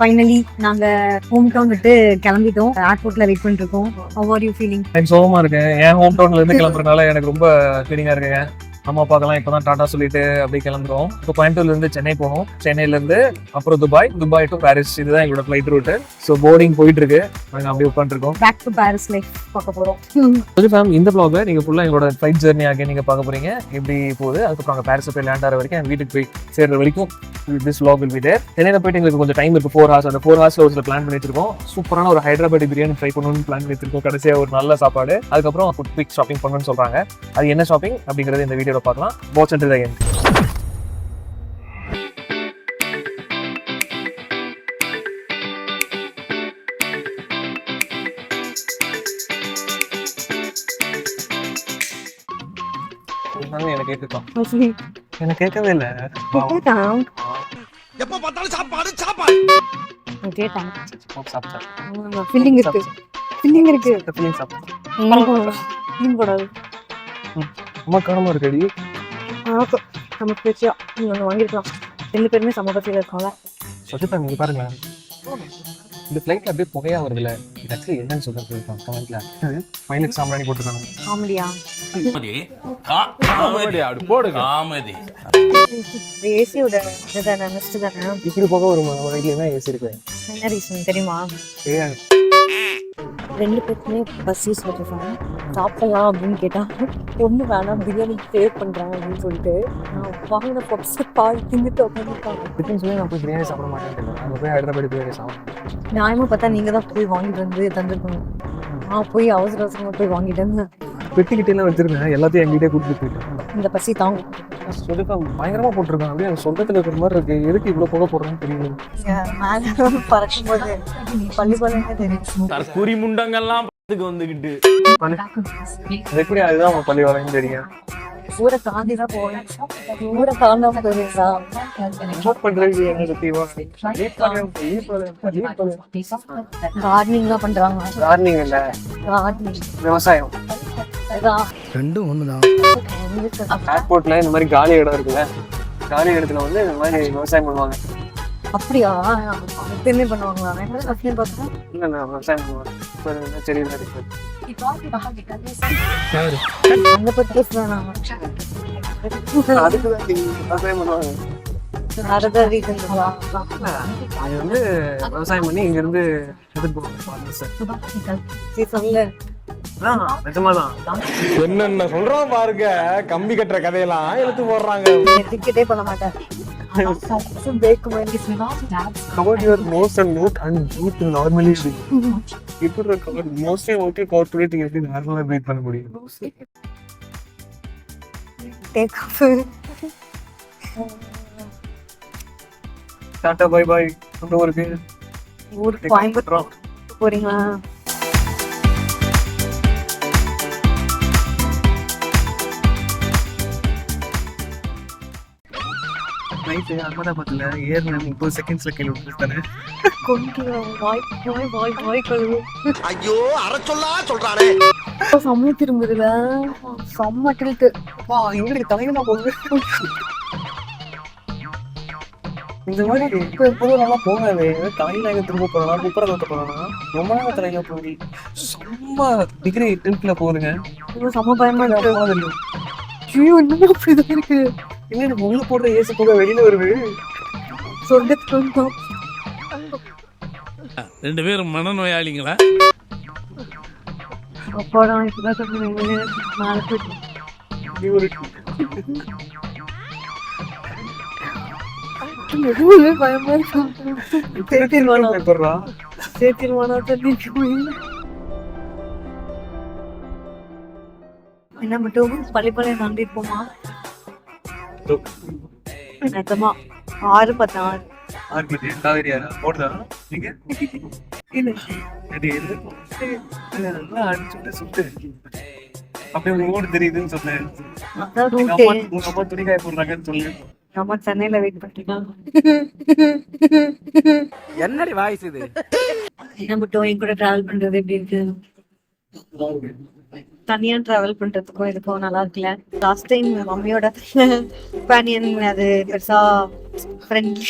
Finally நாங்க home town விட்டு கிளம்பிட்டோம். ஏர்போர்ட்ல வெயிட் பண்ணிட்டு இருக்கோம். How are you feeling? எனக்கு சோகமா இருக்கேன். என் ஹோம் டவுன்ல இருந்து கிளம்புறதுனால எனக்கு ரொம்ப ஃபீலிங்கா இருக்குங்க. அம்மா அப்பாக்கெல்லாம் இப்பதான் டாடா சொல்லிட்டு அப்படியே கிளம்புறோம். இப்போ கோயம்புத்தூர்ல இருந்து சென்னை போனோம். சென்னையில இருந்து அப்புறம் துபாய் டு பாரிஸ். இதுதான் எங்களோட ஃபிளைட் ரூட். ஸோ போர்டிங் போயிட்டு இருக்கு. நாங்க அப்படியே உட்காந்துருக்கோம். பேக் டு பாரிஸ் லைஃப் பார்க்க போறோம். ஃபேம் இந்த vlog நீங்க ஃபுல்லா எங்களோட ஃபிளைட் ஜர்னி ஆகிய நீங்க பார்க்க போறீங்க. எப்படி போகுது, அதுக்கப்புறம் அங்கே பாரிஸ் போய் லேண்ட் ஆகிற வரைக்கும் என் வீட்டுக்கு போய் சேர்ற வரைக்கும் this vlog will be there. சென்னையில போயிட்டு எங்களுக்கு கொஞ்சம் டைம் இருக்கு, 4 hours. அந்த 4 hours ஒரு சில பிளான் பண்ணி வச்சிருக்கோம். சூப்பரான ஒரு ஹைதராபாத் பிரியாணி ட்ரை பண்ணணும்னு பிளான் பண்ணி வச்சிருக்கோம். கடைசியா ஒரு நல்ல சாப்பாடு, அதுக்கப்புறம் ஃபுட் குயிக் ஷாப்பிங் பண்ணணும்னு சொல்றாங்க. அது என்ன ஷாப்பிங் அப்படிங்கறது இந்த வீடியோல பார்க்கலாம். Watch until the end. எனக்கு கேட்கவே இல்லை. எப்ப பார்த்தாலும் சாப்பாடு சாப்பாடு. ஃபீலிங் இருக்கு. அம்மா காரணமா இருக்கடி. நம்ம பேச்சியா நீ ஒன்று வாங்கிருக்கலாம். 2 பேருமே சமபத்தியில் இருக்காங்க. சொச்சுப்பா நீங்க பாருங்க, இந்த ஃபிளைட்ல அப்படியே புகையா வருதுல்ல, இது ஆக்சுவலி என்னன்னு சொல்றது கமெண்ட்ல. பைலட் சாம்பிராணி போட்டுருக்காங்க. காமெடியா? காமெடி. ஏசியோட இதுதானே, மிஸ்ட் தானே. இப்படி போக ஒரு வகையில ஏசி இருக்கு. என்ன ரீசன் தெரியுமா? 2 பேருக்குமே பஸ் யூஸ் பண்ணிருக்காங்க. சாப்பிடலாம் அப்படின்னு கேட்டா ஒண்ணு வேணாம், பிரியாணி பே பண்றாங்க அப்படின்னு சொல்லிட்டு நான் வாங்கின பப்ஸ் பால் தின்னுட்டு உட்காந்துருக்காங்க. சொல்லி நான் போய் பிரியாணி சாப்பிட மாட்டேன். அங்கே போய் ஹைதராபாத் பிரியாணி சாப்பிடுவேன். நியாயமா பார்த்தா நீங்க தான் போய் வாங்கிட்டு வந்து தந்துருக்கணும். நான் போய் அவசரமா போய் வாங்கிட்டேன்னு பெட்டிக்கிட்டே எல்லாம் வச்சிருக்கேன். எல்லாத்தையும் எங்கிட்டே கூட்டிட்டு போயிட்டேன். இந்த பசி தாங்க சொல்லிப்பா பயங்கரமா போட்டிருக்கான். அப்படியே சொந்தத்துல இருக்கிற மாதிரி இருக்கு. எதுக்கு இவ்வளவு போக போடுறேன்னு தெரியும். மேல பறக்கும் போது பள்ளிப்பாளையமே தெரியும். குறி முண்டங்கள்லாம் வந்துகிட்டு எப்படி அதுதான் உங்க பள்ளி வரையும் தெரியும். ஊரை தாண்டி தான் போவேன். ஊரை தாண்டாம போயிருந்தா கார்டனிங்லாம் பண்றாங்க. கார்டனிங் இல்ல, விவசாயம். ரெண்டும் ஒண்ணுதான். ஏர்போர்ட்ல இந்த மாதிரி காலி இடம் இருக்குல்ல, காலி இடத்துல வந்து இந்த மாதிரி விவசாயம் பண்ணுவாங்க. அப்படியா? எப்பயுமே பண்ணுவாங்களா? இல்ல நான் விவசாயம் பண்ணுவாங்க. சரி இருக்கு அந்த பத்தி பேசுறாங்க. அதுக்குதான் விவசாயம் பண்ணுவாங்க. அதுதான் ரீசன். அது வந்து விவசாயம் பண்ணி இங்க இருந்து எடுத்துட்டு போவாங்க. என்னென்ன சொல்றோம் பாருங்க, கம்பி கட்டுற கதையெல்லாம் எடுத்து போடுறாங்க. டிக்கெட்டே பண்ண மாட்டேன். Cover your nose and mouth and breathe normally. People are covered mostly okay corporate எப்படி நார்மலா breathe பண்ண முடியும். Take off. Tata bye bye. அந்த ஊருக்கு கோயம்புத்தூர் போறீங்களா? அகமதாபாத்ல ஏர்ல 30 செகண்ட்ஸ்ல கீழே விட்டுட்டாரு. ஐயோ அரை சொல்றானே. செம்ம திரும்புதுல, செம்ம டில்ட். எங்களுக்கு தலைவனா போகுது. இந்த மாதிரி எப்போதும் நல்லா போகாது. தலையில திரும்ப போறோம், குப்பரத்தை போறோம்னா ரொம்ப நேரம் தலையில போய் செம்ம டிகிரி டில்ட்ல போகுதுங்க. செம்ம பயமா இருக்கு. ஐயோ இன்னும் அப்படிதான் இருக்கு. என்ன எனக்கு உள்ள போடுற ஏசி போக வெளியில வருது. சொர்க்கத்துக்கு 2 பேரும் மனநோயாளிங்களா? அப்பாடா இப்பதான் சொல்லுங்க. பயமா இருக்கு. என்ன மட்டும் பள்ளிப்பாளையம் தாண்டி இருப்போமா? நிஜமா 6:16 தெரியுதுன்னு சொன்னேன். துணிக்காய போடுறாங்கன்னு சொல்லி நம்ம சென்னையில வெயிட் பண்ணிருக்கோம். என்னடி வாய்ஸ் இது? என்ன மட்டும் என் கூட டிராவல் பண்றது எப்படி இருக்கு? தனியா டிராவல் பண்றதுக்கும் இதுக்கும் நல்லா இருக்குல்ல. லாஸ்ட் டைம் மம்மியோட கம்பேனியன் அது பெருசா ஃப்ரெண்ட்.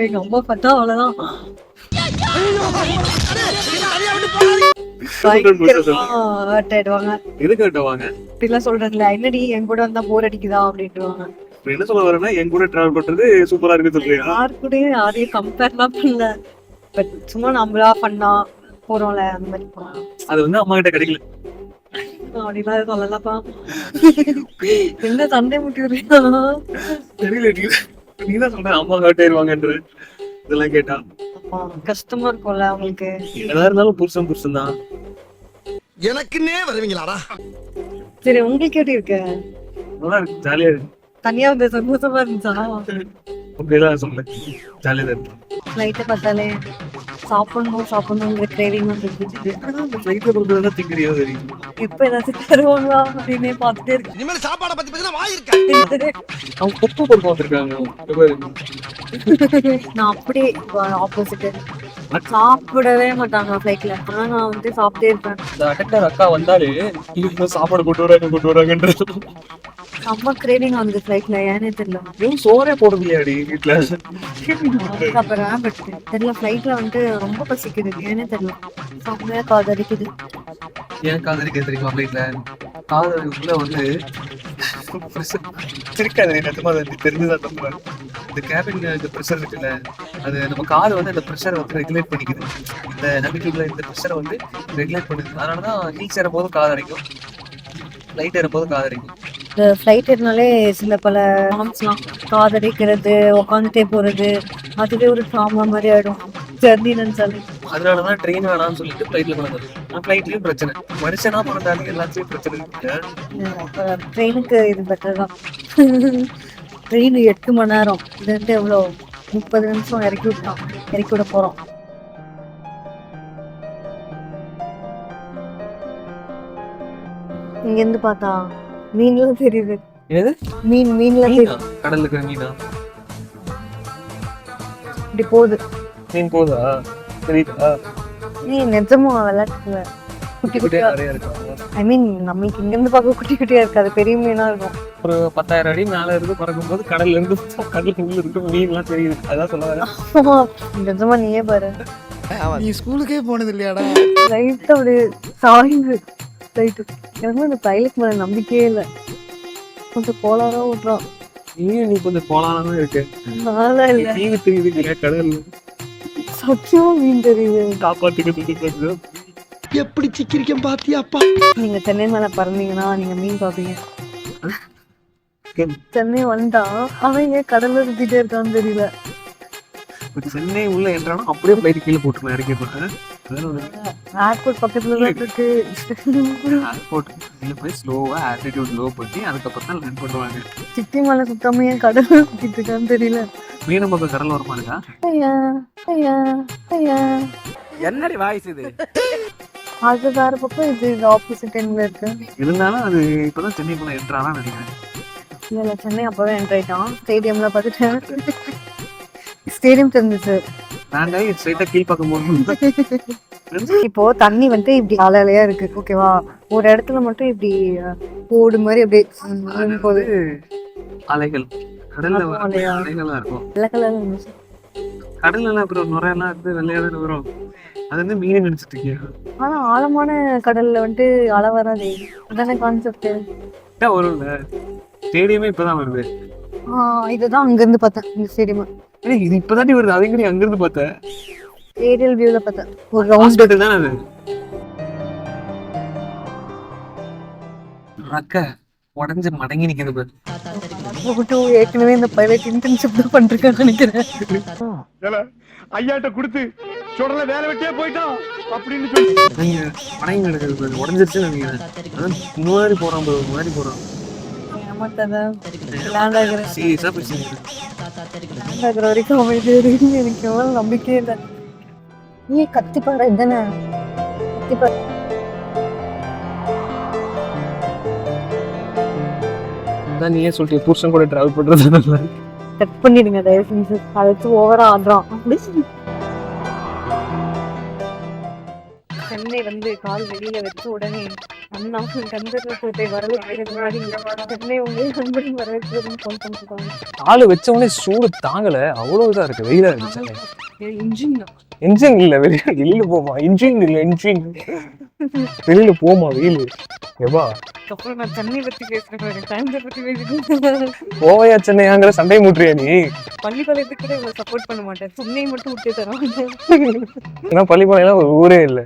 எங்க அம்மா பார்த்தா அவ்வளவுதான் hurt ஆயிடுவாங்க. எதுக்கு கட்டுவாங்க? இப்படிலாம் சொல்றேன்ல, என்னடி என் கூட வந்தா போர் அடிக்குதா அப்படின்ட்டுவாங்க. இப்ப என்ன சொல்ல வரேன்னா என் கூட டிராவல் பண்றது சூப்பரா இருக்கு சொல்றீங்க. யாரு கூடயும் யாரையும் கம்பேர்லாம் பண்ணல. பட் சும்மா நம்மளா பண்ணா போறோம்ல அந்த மாதிரி போறோம். அது வந்து அம்மா கிட்ட கிடைக்கல. அப்படிலாம் சொல்லலப்பா. என்ன சண்டை முட்டி விடுறீங்க? தெரியல, நீதான் சொல்ற அம்மா காட்டிடுவாங்கன்ற இதெல்லாம் கேட்டா கஷ்டமா இருக்கும்ல அவங்களுக்கு. எதா இருந்தாலும் புருஷன் தான். எனக்குன்னே வருவீங்களாடா? சரி, உங்களுக்கு எப்படி இருக்கு? நல்லா இருக்கு, ஜாலியா இருக்கு. தனியா வந்து சந்தோஷமா இருந்துச்சா? அப்படியெல்லாம் சொல்ல ஜாலியா தான் இருக்கு. ஃப்ளைட்டை பார்த்தாலே சாப்பிடணுங்கிற கிரேவிங் வந்துருச்சு. ஃப்ளைட்ல கொடுக்கறதா திங்கிறியோ தெரியும். எப்ப ஏதாச்சும் தருவாங்களா அப்படின்னே பார்த்துட்டே இருக்கு. இனிமேல் சாப்பாடை பத்தி பேசினா வாய் இருக்கா? அவங்க கொப்பு பொறுப்பு வந்திருக்காங்க. நான் அப்படியே ஆப்போசிட், சாப்பிடவே மாட்டாங்க ஃப்ளைட்ல. ஆனா நான் வந்து சாப்பிட்டே இருப்பேன். இந்த அட்டெண்டர் அக்கா வந்தாலே இவங்க சாப்பாடு கொண்டு வராங்கன்றது செம்ம கிரேவிங் வந்து ஃப்ளைட்ல, ஏன்னே தெரியல. இவங்க சோறே போடுறதில்லையாடி வீட்டுல. அப்புறம் பட் தெரியல, ஃப்ளைட்ல வந்து ரொம்ப பசிக்குது, ஏன்னே தெரியல. செம்மையா காதடிக்குது. ஏன் காதலிக்க தெரியுமா ஃப்ளைட்ல? காதலுக்குள்ள வந்து சிரிக்காது, நிஜமா அது தெரிஞ்சுதான் தப்புறேன். இந்த கேபின் இந்த ப்ரெஷர் இருக்குல்ல, அது நம்ம காது வந்து அந்த ப்ரெஷரை வந்து ரெகுலேட் பண்ணிக்குது. இந்த நெகட்டிவ்ல இந்த ப்ரெஷரை வந்து ரெகுலேட் பண்ணுது. அதனாலதான் ஹீல்ஸ் ஏறும் போது காது அடைக்கும், லைட் ஏறும் போது காது அடைக்கும். இந்த ஃப்ளைட் ஏறினாலே சில பல ப்ராப்ளம்ஸ்லாம், காதடிக்கிறது, உட்காந்துட்டே போறது, அதுவே ஒரு ட்ராமா மாதிரி ஆயிடும் ஜெர்னி நினைச்சாலே. அதனாலதான் ட்ரெயின் வேணாம்னு சொல்லிட்டு ஃப்ளைட்ல பண்ணது. ஆனால் ஃப்ளைட்லயும் பிரச்சனை, மனுஷனா பண்ணதாலும் எல்லாத்தையும் பிரச்சனை இருக்கு. ட்ரெயினுக்கு இது பெட்டர் தான். ட்ரெயின் 8 மணி நேரம், இது வந்து எவ்வளோ 30 நிமிஷம் இறக்கி விட போறோம். இங்க இருந்து பார்த்தா மீன்லாம் தெரியுது. ஏது மீன்லாம் தெரியும். கடல்ல இருக்கிற மீனா இப்படி போகுது. மீன் போதா தெரியுதா? நீ நிஜமா விளையாட்டுல குட்டி குட்டியா நிறைய இருக்காங்க. ஐ மீன் நம்மளுக்கு இங்க இருந்து பார்க்க குட்டி குட்டியா இருக்காது, பெரிய மீனா இருக்கும். ஒரு 10,000 அடி மேல இருந்து பறக்கும் போது கடல்ல உள்ள இருக்கு மீன் எல்லாம் தெரியுது. அதான் சொல்ல வரேன். நிஜமா நீயே பாரு. நீ ஸ்கூலுக்கே போனது இல்லையாடா? லைட் அப்படி சாய்ந்து லைட்டு. எனக்கு அந்த பைலட் மேல நம்பிக்கையே இல்லை, கொஞ்சம் கோளாரா விட்டுறான். நீ கொஞ்சம் கோலானதான் இருக்கு. நாளா இல்ல, மீன் தெரியுது கடல்ல, சத்தியமா மீன் தெரியுது. காப்பாத்துக்கு எப்படி சிக்கிரிக்கம் பாத்தியாப்பா? நீங்க சென்னை மேல பறந்தீங்கன்னா நீங்க மீன் பாப்பீங்க. சென்னை வந்துட்டா அவன் ஏன் கடல்ல சுத்திட்டே இருக்கான்னு தெரியல. சென்னை உள்ள என்றாலும் அப்படியே ஃப்ளைட் கீழே போட்டுருவேன் இறக்கி போட்டேன். ஏர்போர்ட் பக்கத்துல தான் இருக்கு. ஏர்போர்ட் கீழே போய் ஸ்லோவா ஆட்டிடியூட் லோ பண்ணி அதுக்கப்புறம் தான் லேண்ட் பண்ணுவாங்க. சிட்டி மேல சுத்தாம ஏன் கடல்ல சுத்திட்டு இருக்கான்னு தெரியல. மீன பக்கம் கடல் வரமா இருக்கா? ஐயா ஐயா ஐயா, என்னடி வாய்ஸ் இது? அது வேற பக்கம், இது ஆப்போசிட் எண்ட்ல இருக்கு. இருந்தாலும் அது இப்பதான் சென்னைக்குள்ள என்ட்ரானா நினைக்கிறேன். இல்ல சென்னை அப்பவே என்ட்ரு ஆயிட்டான். ஸ்டேடியம்ல பார்த்துட்டேன், ஸ்டேடியம் தெரிஞ்சிச்சு. நாங்க ஸ்ட்ரைட்டா கீழ் பக்கம் போகணும். இப்போ தண்ணி வந்து இப்படி அலையா இருக்கு, ஓகேவா? ஒரு இடத்துல மட்டும் இப்படி ஓடு மாதிரி அப்படியே போகுது. அலைகள் கடல்ல அலையா? அலைகளா இருக்கும். வெள்ளை கலர்ல இருந்துச்சு. கடல்ல எல்லாம் அப்புறம் நுரையெல்லாம் இருந்து வெள்ளையாதான் வரும். அது வந்து மீன் நினைச்சிட்டு இருக்கியா? ஆனா ஆழமான கடல்ல வந்துட்டு அலை வராது, அதான கான்செப்ட். வரும்ல, ஸ்டேடியமே இப்பதான் வருது. இதுதான் அங்க இருந்து பார்த்தேன், இந்த ஸ்டேடியம். இது இப்பதாண்டி வருது, அதே அங்க இருந்து பார்த்தேன். ஏரியல் வியூல பார்த்தேன், ஒரு ரவுண்ட் ஹாஸ்பிட்டல் தானே அது. ரக்க உடஞ்சு மடங்கி நிக்கிறது பாரு. ஏற்கனவே இந்த பைலட் இன்டர்ன்ஷிப் தான் பண்றேன்னு நினைக்கிறேன். ஐயாட்ட கொடுத்து சுடல வேலை வெட்டியே போயிட்டான் அப்படின்னு சொல்லி மடங்கி நடக்கிறது பாரு, உடஞ்சிருச்சுன்னு நினைக்கிறேன். அதான் முன்னாடி போறான் பாரு, முன்னாடி போறான். லேண்ட் ஆகுறேன், சீரியஸா பேசுறேன். லேண்ட் ஆகுற வரைக்கும் அமைதியா இருக்குன்னு எனக்கு எவ்வளவு நம்பிக்கையே இல்லை. நீ கத்திப்பாரு இதுதானே, கத்திப்பாரு. அதான் நீயே சொல்லிட்டு புருஷன் கூட டிராவல் பண்றது கட் பண்ணிடுங்க தயவு செஞ்சு, அதை வச்சு ஓவரா ஆடுறான் அப்படி. சென்னை வந்து கால் வெளியில வச்சு உடனே அண்ணா கந்தர்வத்தை வரவேற்கிறது மாதிரி சென்னை உங்க நண்பரின் வரவேற்கிறதுன்னு ஃபோன் பண்ணிருக்காங்க. காலு வச்ச உடனே சூடு தாங்கல, அவ்வளவு இதா இருக்கு, வெயிலா இருக்கு சென்னை. இன்ஜின் தான். இன்ஜின் இல்ல, வெளியில போமா. இன்ஜின் இல்ல, இன்ஜின். வெளியில போமா வெயில். ஏவா அப்புறம் நான் சென்னை பத்தி பேசுறேன், கோயம்புத்தூர் பத்தி பேசுறேன். கோவையா சென்னையாங்கிற சண்டை மூட்டுறியா நீ? பள்ளிப்பாளையத்துக்கு கூட இவ்வளவு சப்போர்ட் பண்ண மாட்டேன், சென்னை மட்டும் விட்டு தருவாங்க. ஏன்னா பள்ளிப்பாளையம் ஒரு ஊரே இல்லை.